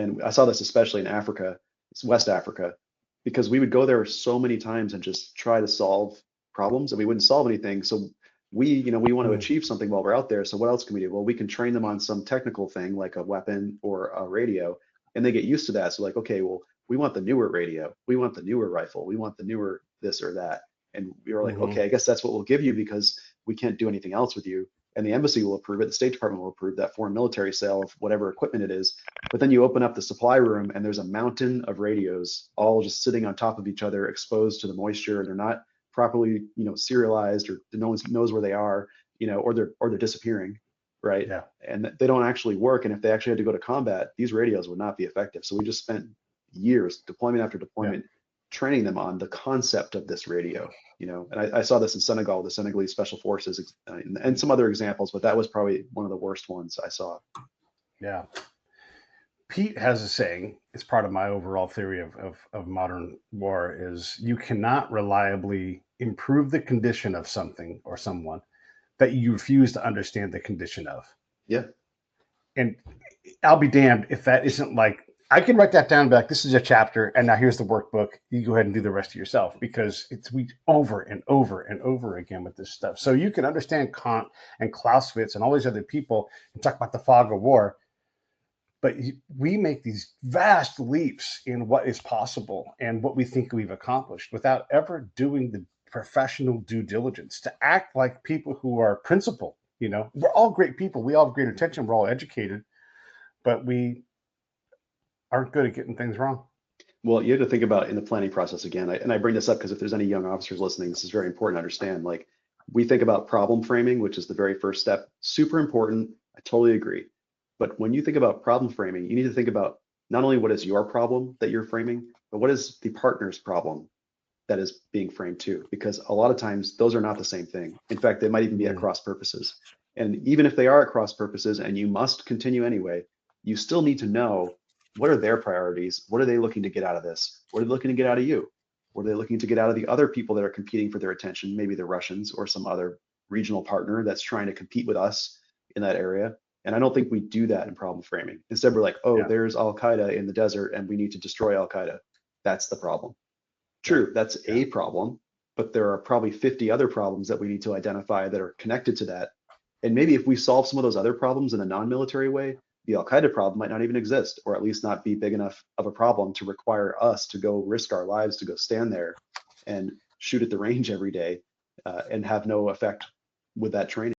And I saw this especially in Africa, it's West Africa, because we would go there so many times and just try to solve problems and we wouldn't solve anything. So we want to Mm. achieve something while we're out there. So what else can we do? Well, we can train them on some technical thing like a weapon or a radio, and they get used to that. So like, okay, well, we want the newer radio, we want the newer rifle, we want the newer this or that. And we were like, Hmm. okay, I guess that's what we'll give you because we can't do anything else with you. And the embassy will approve it, the State Department will approve that foreign military sale of whatever equipment it is. But then you open up the supply room and there's a mountain of radios all just sitting on top of each other, exposed to the moisture. They're not properly, serialized, or no one knows where they are, or they're disappearing, right? Yeah. And they don't actually work. And if they actually had to go to combat, these radios would not be effective. So we just spent years, deployment after Yeah. deployment, training them on the concept of this radio. And I saw this in Senegal, the Senegalese special forces, and some other examples, but that was probably one of the worst ones I saw. Yeah. Pete has a saying, it's part of my overall theory of modern war, is you cannot reliably improve the condition of something or someone that you refuse to understand the condition of. Yeah. And I'll be damned if that isn't like, I can write that down and be like, this is a chapter, and now here's the workbook. You go ahead and do the rest of yourself, because it's we over and over and over again with this stuff. So you can understand Kant and Clausewitz and all these other people and talk about the fog of war, but we make these vast leaps in what is possible and what we think we've accomplished without ever doing the professional due diligence to act like people who are principled. We're all great people. We all have great intention. We're all educated, but we aren't good at getting things wrong. Well, you have to think about in the planning process again, and I bring this up because if there's any young officers listening, this is very important to understand. Like, we think about problem framing, which is the very first step, super important. I totally agree. But when you think about problem framing, you need to think about not only what is your problem that you're framing, but what is the partner's problem that is being framed too, because a lot of times those are not the same thing. In fact, they might even be at Mm. cross purposes. And even if they are at cross purposes and you must continue anyway, you still need to know what are their priorities? What are they looking to get out of this? What are they looking to get out of you? What are they looking to get out of the other people that are competing for their attention? Maybe the Russians or some other regional partner that's trying to compete with us in that area. And I don't think we do that in problem framing. Instead, we're like, oh, Yeah, there's Al Qaeda in the desert and we need to destroy Al Qaeda. That's the problem. yeah, True, that's yeah, a problem, but there are probably 50 other problems that we need to identify that are connected to that. And maybe if we solve some of those other problems in a non-military way, the Al Qaeda problem might not even exist, or at least not be big enough of a problem to require us to go risk our lives to go stand there and shoot at the range every day and have no effect with that training.